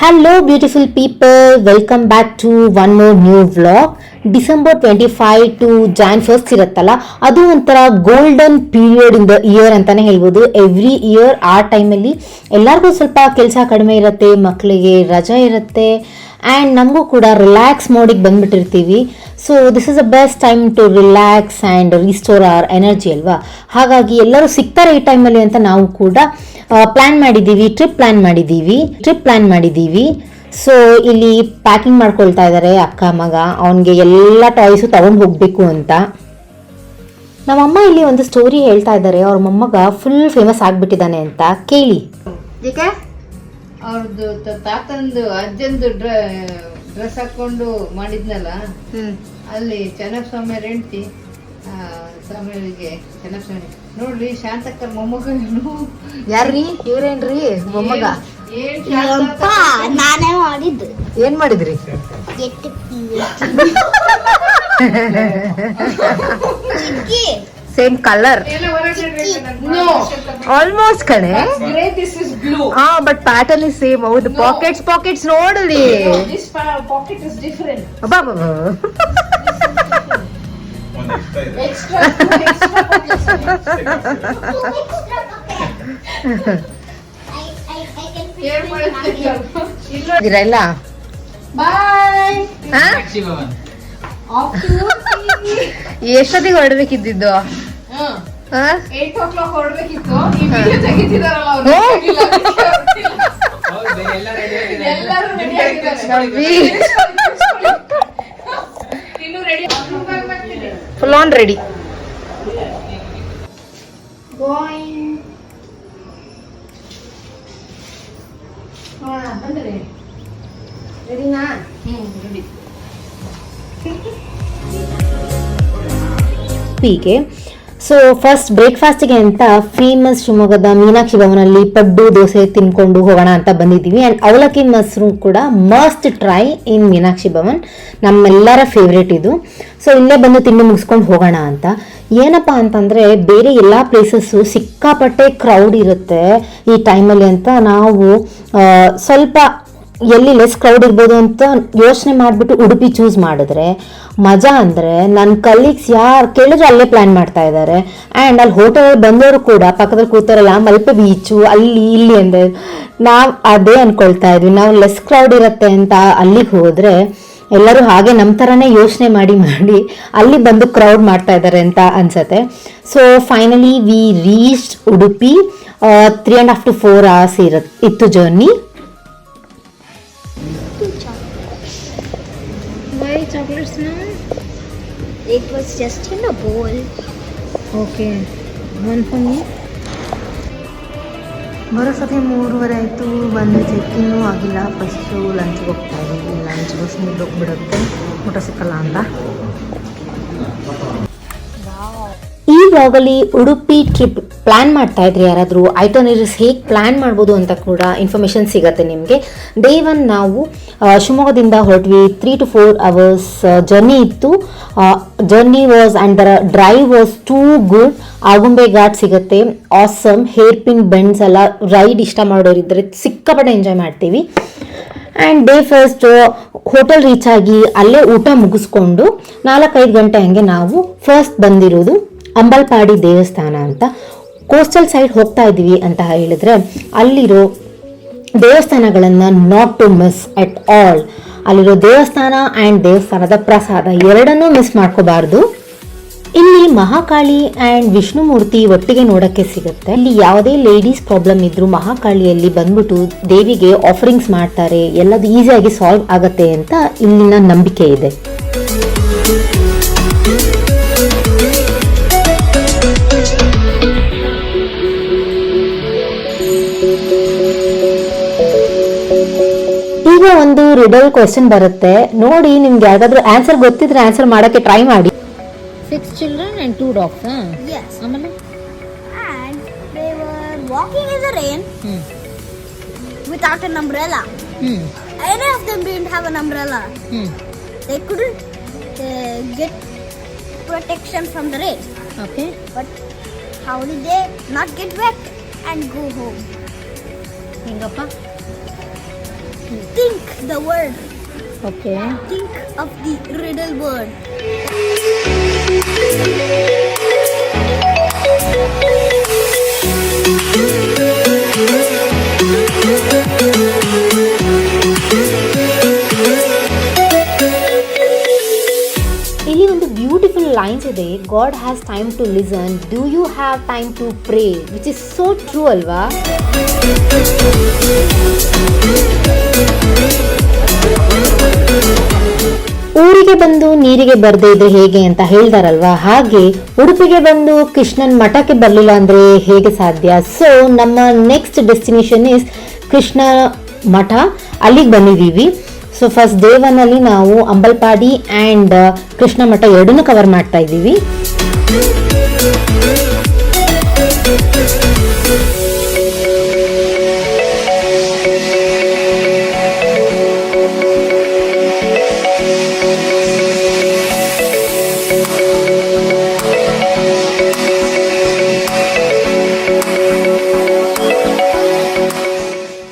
Hello beautiful people, welcome back to one more new vlog. December 25 to Jan 1 ಇರುತ್ತಲ್ಲ, ಅದು ಒಂಥರ golden period in the year ಅಂತಾನೆ ಹೇಳ್ಬೋದು. Every year ಆ ಟೈಮಲ್ಲಿ ಎಲ್ಲರಿಗೂ ಸ್ವಲ್ಪ ಕೆಲಸ ಕಡಿಮೆ ಇರುತ್ತೆ, ಮಕ್ಕಳಿಗೆ ರಜಾ ಇರುತ್ತೆ ಆ್ಯಂಡ್ ನಮಗೂ ಕೂಡ ರಿಲ್ಯಾಕ್ಸ್ ಮೋಡಿಗೆ ಬಂದುಬಿಟ್ಟಿರ್ತೀವಿ. So this is the best time to relax and restore our energy ಅಲ್ವಾ. ಹಾಗಾಗಿ ಎಲ್ಲರೂ ಸಿಗ್ತಾರೆ ಈ ಟೈಮಲ್ಲಿ ಅಂತ ನಾವು ಕೂಡ ಟ್ರಿಪ್ ಪ್ಲ್ಯಾನ್ ಮಾಡಿದ್ದೀವಿ. ಸೊ ಇಲ್ಲಿ ಪ್ಯಾಕಿಂಗ್ ಮಾಡ್ಕೊಳ್ತಾ ಇದ್ದಾರೆ ಅಕ್ಕ ಮಗ, ಅವನಿಗೆ ಎಲ್ಲ ಟಾಯ್ಸು ತಗೊಂಡು ಹೋಗಬೇಕು ಅಂತ. ನಮ್ಮಮ್ಮ ಇಲ್ಲಿ ಒಂದು ಸ್ಟೋರಿ ಹೇಳ್ತಾ ಇದ್ದಾರೆ, ಅವ್ರ ಮೊಮ್ಮಗ ಫುಲ್ ಫೇಮಸ್ ಆಗಿಬಿಟ್ಟಿದ್ದಾನೆ ಅಂತ. ಕೇಳಿ. ಅವ್ರದ್ದು ತಾತಂದು ಅಜ್ಜಂದು ಡ್ರೆಸ್ ಹಾಕೊಂಡು ಮಾಡಿದ್ನಲ್ಲ, ಅಲ್ಲಿ ಚೆನ್ನಸ್ವಾಮಿ ಹೆಂಡತಿ ಸ್ವಾಮಿಗೆ ಚೆನ್ನಸ್ವಾಮಿ ನೋಡ್ರಿ ಶಾಂತಕ್ಕರ್ ಮೊಮ್ಮಗ. ಯಾರ್ರೀ ಇವ್ರೇನ್ರಿ ಮೊಮ್ಮಗ? ನಾನೇ ಮಾಡಿದ್ದು. ಏನ್ ಮಾಡಿದ್ರಿ? ಸೇಮ್ ಕಲರ್ ಆಲ್ಮೋಸ್ಟ್ ಕಣೆ. ಹಾ, ಬಟ್ ಪ್ಯಾಟರ್ನ್ ಇಸ್ ಸೇಮ್. ಹೌದು, ಪಾಕೆಟ್ಸ್ ನೋಡಲಿ. ಅಬ್ಬಾ ಇಲ್ಲ. ಎಷ್ಟೊತ್ತಿಗೆ ಹೊರಡ್ಬೇಕಿದ್ದು? 8 o'clock ಹೊರಡ್ಬೇಕಿತ್ತು. Full on ready. ಹೀಗೆ ಸೊ ಫಸ್ಟ್ ಬ್ರೇಕ್ಫಾಸ್ಟ್ಗೆ ಅಂತ ಫೇಮಸ್ ಶಿವಮೊಗ್ಗದ ಮೀನಾಕ್ಷಿ ಭವನಲ್ಲಿ ಪಡ್ಡು ದೋಸೆ ತಿನ್ಕೊಂಡು ಹೋಗೋಣ ಅಂತ ಬಂದಿದ್ದೀವಿ. ಆ್ಯಂಡ್ ಅವಲಕ್ಕಿ ಮೊಸರು ಕೂಡ must try in Meenakshi Bhavan, ನಮ್ಮೆಲ್ಲರ ಫೇವ್ರೇಟ್ ಇದು. ಸೊ ಇಲ್ಲೇ ಬಂದು ತಿಂಡಿ ಮುಗಿಸ್ಕೊಂಡು ಹೋಗೋಣ ಅಂತ. ಏನಪ್ಪ ಅಂತಂದರೆ ಬೇರೆ ಎಲ್ಲ ಪ್ಲೇಸಸ್ಸು ಸಿಕ್ಕಾಪಟ್ಟೆ ಕ್ರೌಡ್ ಇರುತ್ತೆ ಈ ಟೈಮಲ್ಲಿ ಅಂತ ನಾವು ಸ್ವಲ್ಪ ಎಲ್ಲಿ ಲೆಸ್ ಕ್ರೌಡ್ ಇರ್ಬೋದು ಅಂತ ಯೋಚನೆ ಮಾಡಿಬಿಟ್ಟು ಉಡುಪಿ ಚೂಸ್ ಮಾಡಿದ್ರೆ ಮಜಾ ಅಂದರೆ ನನ್ನ ಕಲೀಗ್ಸ್ ಯಾರು ಕೇಳಿದ್ರು ಅಲ್ಲೇ ಪ್ಲ್ಯಾನ್ ಮಾಡ್ತಾ ಇದ್ದಾರೆ. ಆ್ಯಂಡ್ ಅಲ್ಲಿ ಹೋಟೆಲ್ ಬಂದವರು ಕೂಡ ಪಕ್ಕದಲ್ಲಿ ಕೂತಾರಲ್ಲ ಮಲ್ಪೆ ಬೀಚು ಅಲ್ಲಿ ಇಲ್ಲಿ ಅಂದರೆ ನಾವು ಅದೇ ಅಂದ್ಕೊಳ್ತಾ ಇದ್ವಿ. ನಾವು ಲೆಸ್ ಕ್ರೌಡ್ ಇರುತ್ತೆ ಅಂತ ಅಲ್ಲಿಗೆ ಹೋದರೆ ಎಲ್ಲರೂ ಹಾಗೆ ನಮ್ಮ ಥರನೇ ಯೋಚನೆ ಮಾಡಿ ಅಲ್ಲಿ ಬಂದು ಕ್ರೌಡ್ ಮಾಡ್ತಾ ಇದ್ದಾರೆ ಅಂತ ಅನ್ಸತ್ತೆ. So finally we reached Udupi. 3.5 to 4 hours ಇತ್ತು journey. Why chocolates now? It was just in a bowl. Okay, one for me. ಬರೋಸತಿ 3:30 ಆಯಿತು. ಬಂದು ಚೆಕ್ಕಿನ್ನೂ ಆಗಿಲ್ಲ. ಫಸ್ಟು ಲಂಚ್ಗೆ ಹೋಗ್ತಾ ಇದ್ದೀವಿ. ಲಂಚ್ ಬಸ್ ಮುಗಿದೋಗ್ಬಿಡುತ್ತೆ, ಊಟ ಸಿಕ್ಕಲ್ಲ ಅಂತ. ಈ ವ್ಲಾಗಲ್ಲಿ ಉಡುಪಿ ಟ್ರಿಪ್ ಪ್ಲ್ಯಾನ್ ಮಾಡ್ತಾ ಇದ್ರಿ ಯಾರಾದರೂ, ಐಟನರೀಸ್ ಹೇಗೆ ಪ್ಲ್ಯಾನ್ ಮಾಡ್ಬೋದು ಅಂತ ಕೂಡ ಇನ್ಫಾರ್ಮೇಷನ್ ಸಿಗುತ್ತೆ ನಿಮಗೆ. ಡೇ 1 ನಾವು ಶಿವಮೊಗ್ಗದಿಂದ ಹೊರಟ್ವಿ. 3 to 4 hours ಜರ್ನಿ ಇತ್ತು. Journey was and the drive was too good. Agumbe ghat ಸಿಗುತ್ತೆ, ಆಸಮ್. ಹೇರ್ ಪಿನ್ ಬೆಂಡ್ಸ್ ಎಲ್ಲ ರೈಡ್ ಇಷ್ಟ ಮಾಡೋರಿದ್ದರೆ ಸಿಕ್ಕಾಪಟ್ಟೆ ಎಂಜಾಯ್ ಮಾಡ್ತೀವಿ. And day first hotel reach ಆಗಿ ಅಲ್ಲೇ ಊಟ ಮುಗಿಸ್ಕೊಂಡು 4-5 ಗಂಟೆ ಹಂಗೆ ನಾವು ಫಸ್ಟ್ ಬಂದಿರೋದು ಅಂಬಲ್ಪಾಡಿ ದೇವಸ್ಥಾನ ಅಂತ. ಕೋಸ್ಟಲ್ ಸೈಡ್ ಹೋಗ್ತಾ ಇದ್ದೀವಿ ಅಂತ ಹೇಳಿದ್ರೆ ಅಲ್ಲಿರೋ ದೇವಸ್ಥಾನಗಳನ್ನು not to miss at all. ಅಲ್ಲಿರೋ ದೇವಸ್ಥಾನ ಆ್ಯಂಡ್ ದೇವಸ್ಥಾನದ ಪ್ರಸಾದ ಎರಡನ್ನೂ ಮಿಸ್ ಮಾಡ್ಕೋಬಾರ್ದು. ಇಲ್ಲಿ ಮಹಾಕಾಳಿ ಆ್ಯಂಡ್ ವಿಷ್ಣುಮೂರ್ತಿ ಒಟ್ಟಿಗೆ ನೋಡೋಕ್ಕೆ ಸಿಗುತ್ತೆ. ಇಲ್ಲಿ ಯಾವುದೇ ಲೇಡೀಸ್ ಪ್ರಾಬ್ಲಮ್ ಇದ್ರೂ ಮಹಾಕಾಳಿಯಲ್ಲಿ ಬಂದ್ಬಿಟ್ಟು ದೇವಿಗೆ ಆಫರಿಂಗ್ಸ್ ಮಾಡ್ತಾರೆ, ಎಲ್ಲದು ಈಸಿಯಾಗಿ ಸಾಲ್ವ್ ಆಗುತ್ತೆ ಅಂತ ಇಲ್ಲಿನ ನಂಬಿಕೆ ಇದೆ. ಈಗ ಒಂದು ರಿಡಲ್ ಕ್ವೆಶ್ಚನ್ ಬರುತ್ತೆ ನೋಡಿ, ನಿಮ್ಗೆ ಯಾವ್ದಾದ್ರು ಆನ್ಸರ್ ಗೊತ್ತಿದ್ರೆ ಆನ್ಸರ್ ಮಾಡೋಕ್ಕೆ ಟ್ರೈ ಮಾಡಿ. 6 children and 2 dogs. Yes. And they were walking in the rain without an umbrella. Any of them didn't have an umbrella. They couldn't get protection from the rain. Okay. But how did they not get wet and go home? ಹೆಂಗಪ್ಪ think the word. Okay. Think of the riddle word. ಇಲ್ಲಿ ಒಂದು beautiful lines ಇದೆ. God has time to listen, do you have time to pray, which is so true ಅಲ್ವಾ? ಊರಿಗೆ ಬಂದು ನೀರಿಗೆ ಬರದೇ ಇದ್ರೆ ಹೇಗೆ ಅಂತ ಹೇಳ್ತಾರಲ್ವಾ, ಹಾಗೆ ಉಡುಪಿಗೆ ಬಂದು ಕೃಷ್ಣನ್ ಮಠಕ್ಕೆ ಬರಲಿಲ್ಲ ಅಂದ್ರೆ ಹೇಗೆ ಸಾಧ್ಯ? ಸೊ ನಮ್ಮ ನೆಕ್ಸ್ಟ್ ಡೆಸ್ಟಿನೇಷನ್ ಇಸ್ ಕೃಷ್ಣ ಮಠ. ಅಲ್ಲಿಗೆ ಬಂದಿದ್ದೀವಿ. ಸೊ ಫಸ್ಟ್ ಡೇ 1 ಅಲ್ಲಿ ನಾವು ಅಂಬಲ್ಪಾಡಿ ಆ್ಯಂಡ್ ಕೃಷ್ಣ ಮಠ ಎರಡನ್ನೂ ಕವರ್ ಮಾಡ್ತಾ ಇದ್ದೀವಿ.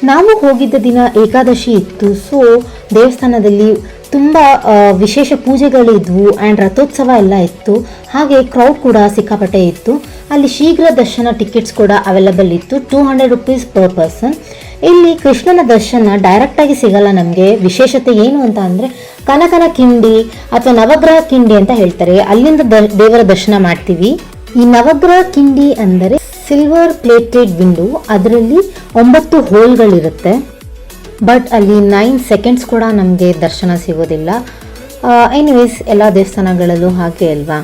ನಾವು ಹೋಗಿದ್ದ ದಿನ ಏಕಾದಶಿ ಇತ್ತು. ಸೊ ದೇವಸ್ಥಾನದಲ್ಲಿ ತುಂಬ ವಿಶೇಷ ಪೂಜೆಗಳಿದ್ವು ಆ್ಯಂಡ್ ರಥೋತ್ಸವ ಎಲ್ಲ ಇತ್ತು. ಹಾಗೆ ಕ್ರೌಡ್ ಕೂಡ ಸಿಕ್ಕಾಪಟ್ಟೆ ಇತ್ತು. ಅಲ್ಲಿ ಶೀಘ್ರ ದರ್ಶನ ಟಿಕೆಟ್ಸ್ ಕೂಡ ಅವೈಲಬಲ್ ಇತ್ತು, 200 rupees ಪರ್ ಪರ್ಸನ್. ಇಲ್ಲಿ ಕೃಷ್ಣನ ದರ್ಶನ ಡೈರೆಕ್ಟಾಗಿ ಸಿಗಲ್ಲ ನಮಗೆ. ವಿಶೇಷತೆ ಏನು ಅಂತ ಅಂದರೆ ಕನಕನ ಕಿಂಡಿ ಅಥವಾ ನವಗ್ರಹ ಕಿಂಡಿ ಅಂತ ಹೇಳ್ತಾರೆ, ಅಲ್ಲಿಂದ ದೇವರ ದರ್ಶನ ಮಾಡ್ತೀವಿ. ಈ ನವಗ್ರಹ ಕಿಂಡಿ ಅಂದರೆ ಸಿಲ್ವರ್ ಪ್ಲೇಟೆಡ್ ವಿಂಡೋ, ಅದರಲ್ಲಿ 9 ಹೋಲ್ಗಳಿರುತ್ತೆ. ಬಟ್ ಅಲ್ಲಿ 9 ಸೆಕೆಂಡ್ಸ್ ಕೂಡ ನಮಗೆ ದರ್ಶನ ಸಿಗೋದಿಲ್ಲ. ಎನಿವೇಸ್ ಎಲ್ಲ ದೇವಸ್ಥಾನಗಳಲ್ಲೂ ಹಾಗೆ ಅಲ್ವಾ.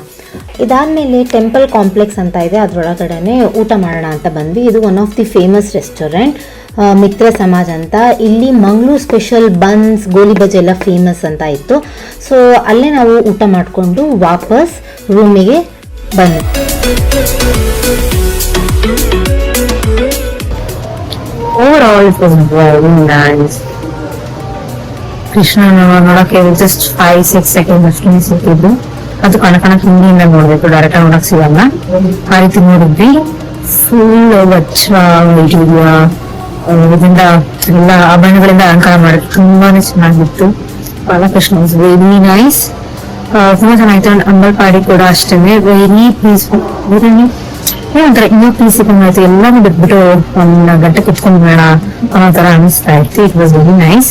ಇದಾದಮೇಲೆ ಟೆಂಪಲ್ ಕಾಂಪ್ಲೆಕ್ಸ್ ಅಂತ ಇದೆ, ಅದರೊಳಗಡೆ ಊಟ ಮಾಡೋಣ ಅಂತ ಬಂದ್ವಿ. ಇದು one of the famous restaurant, Mitra Samaj ಅಂತ. ಇಲ್ಲಿ ಮಂಗಳೂರು ಸ್ಪೆಷಲ್ ಬನ್ಸ್, ಗೋಲಿ ಬಜೆ ಎಲ್ಲ ಫೇಮಸ್ ಅಂತ ಇತ್ತು. ಸೊ ಅಲ್ಲೇ ನಾವು ಊಟ ಮಾಡಿಕೊಂಡು ವಾಪಸ್ ರೂಮಿಗೆ ಬಂದ್ವಿ. Overall, it was very nice. Krishna ನೋಡಕ್ಕೆ ಜಸ್ಟ್ 5-6 ಸೆಕೆಂಡ್ ಅಷ್ಟು ಸಿಕ್ಕಿದ್ದು. ಅದು ಕಣಕಣ ಹಿಂದಿಯಿಂದ ನೋಡ್ಬೇಕು, ಡೈರೆಕ್ಟ್ ನೋಡಕ್ ಸಿಗಲ್ಲ. ಆ ರೀತಿ ನೋಡಿದ್ವಿ. ಫುಲ್ ವಜ್ರ ವೈಢೂರ್ಯ ಇದರಿಂದ ಎಲ್ಲ ಆಭರಣಗಳಿಂದ ಅಲಂಕಾರ ಮಾಡಿದ್ರು, ತುಂಬಾನೇ ಚೆನ್ನಾಗಿತ್ತು. ಬಾಲಕೃಷ್ಣ ವಾಸ್ ವೆರಿ ನೈಸ್, ತುಂಬಾ ಚೆನ್ನಾಗಿತ್ತು. ಅಂಬಲ್ಪಾಡಿ ಕೂಡ ಅಷ್ಟೇ, ವೆರಿ ಪೀಸ್ಫುಲ್. ಏನಂತಾರೆ ಇನ್ನೂ ಪೀಸ್ ಆಯ್ತು, ಎಲ್ಲಾನು ಬಿಟ್ಬಿಟ್ಟು 1 ಗಂಟೆ ಕುತ್ಕೊಂಡ್ ಬೇಡ ಅನ್ನೋ ತರ ಅನಿಸ್ತಾ ಇತ್ತು. It was very nice.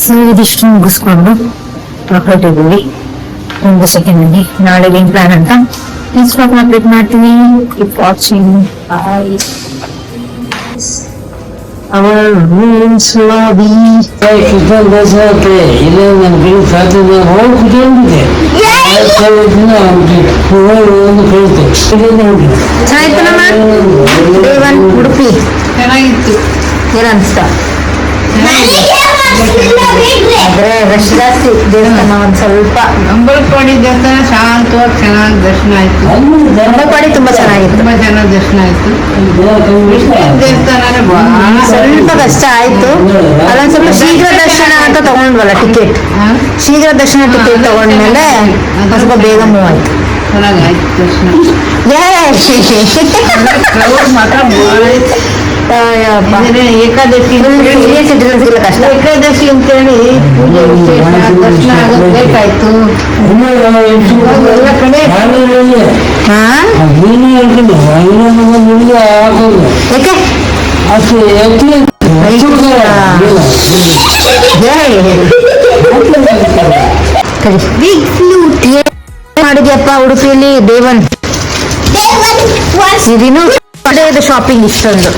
So ಇದಿಷ್ಟು ಮುಗಿಸ್ಕೊಂಡು ಹೊರಟಿದ್ದೀವಿ 1 ಸೆಕೆಂಡ್ ಅಲ್ಲಿ. ನಾಳೆ ಏನ್ ಪ್ಲಾನ್ ಅಂತ ಪ್ಲೀಸ್ ಅಪ್ಡೇಟ್ ಮಾಡ್ತೀನಿ. Keep watching. Bye. Our rules lobby. Kೃಷ್ಣ ದರ್ಶನಕ್ಕೆ ಇಲ್ಲೇ ನಮ್ಗೆ ಸಾಧ್ಯತೆ ಹೋಗಿ ಕುತ್ಕೊಂಡಿದ್ದೆ. ಒಂದು ಕೇಳ್ತೆ ಚೆನ್ನಾಗಿತ್ತಲ್ಲಮ್ಮ ಡೇ 1 ಉಡುಪಿ? ಚೆನ್ನಾಗಿತ್ತು. ಏನು ಅನಿಸ್ತಾ? ಆದ್ರೆ ರಶ್ ಜಾಸ್ತಿ ದೇವಸ್ಥಾನ ಒಂದು ಸ್ವಲ್ಪ. ಅಂಬಲ್ಪಾಡಿ ದೇವಸ್ಥಾನ ಶಾಂತವಾಗಿ ಚೆನ್ನಾಗಿ ದರ್ಶನ ಆಯ್ತು. ಅಂಬಲ್ಪಾಡಿ ತುಂಬಾ ಚೆನ್ನಾಗಿತ್ತು, ತುಂಬಾ ಚೆನ್ನಾಗಿ ದರ್ಶನ ಆಯ್ತು. ಕೃಷ್ಣನ ದೇವಸ್ಥಾನನೇ ಬಹಳ ಸ್ವಲ್ಪ ಕಷ್ಟ ಆಯ್ತು. ಅಲ್ಲೊಂದ್ ಸ್ವಲ್ಪ ಶೀಘ್ರ ದರ್ಶನ ಅಂತ ತಗೊಂಡ್ವಲ್ಲ ಟಿಕೆಟ್, ಶೀಘ್ರ ದರ್ಶನ ಟಿಕೆಟ್ ತಗೊಂಡ್ಮೇಲೆ ಸ್ವಲ್ಪ ಬೇಗ ಮೂವ್ ಆಯ್ತು. ಚೆನ್ನಾಗಾಯ್ತು ದರ್ಶನ. ಕ್ರೌಡ್ ಮಾತ್ರ ಬಹಳ ಇತ್ತು. ಇದನ್ನೇ ಏಕಾದಶಿ ಕಷ್ಟ. ಏಕಾದಶಿ ಅಂತೇಳಿ ಪೂಜೆ ವಿಶೇಷ ದರ್ಶನ ಆಗೋದು ಬೇಕಾಯ್ತು. ಎಲ್ಲ ಕಡೆ ಹಾ ಯಾಕೆ ಮಾಡಿದ್ಯಪ್ಪ ಉಡುಪಿಯಲ್ಲಿ ದೇವನ್? ಇದಿನ್ನೂ ಶಾಪಿಂಗ್ ಇಷ್ಟೊಂದು.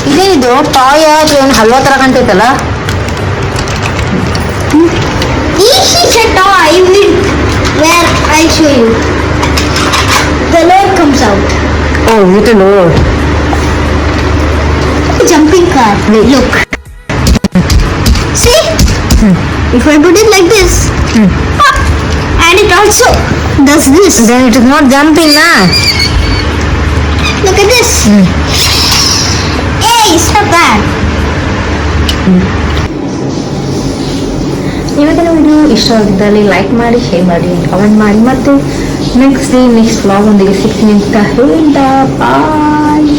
ಇದೇನಿದು ಟಾಯ್ ಅಥವಾ ಏನು ಹಲ್ವಾ ತರ ಕಾಣ್ತೈತಲ್ಲ? Each is a toy where I'll show you. The load comes out. Oh, it a load. Jumping car. Wait. Look. See? If I put it like this, pop, and it also does this. Then it is not jumping, na? Look at this. Hey, stop that. ಇವತ್ತಿನ video ಇಷ್ಟ ಆಗಿದ್ದಲ್ಲಿ like ಮಾಡಿ, share ಮಾಡಿ, comment ಮಾಡಿ. ಮತ್ತು next vlog ಒಂದಿಗೆ ಸಿಗ್ತೀನಿ ಅಂತ ಹೇಳ್ತಾ ಬಾಯ್.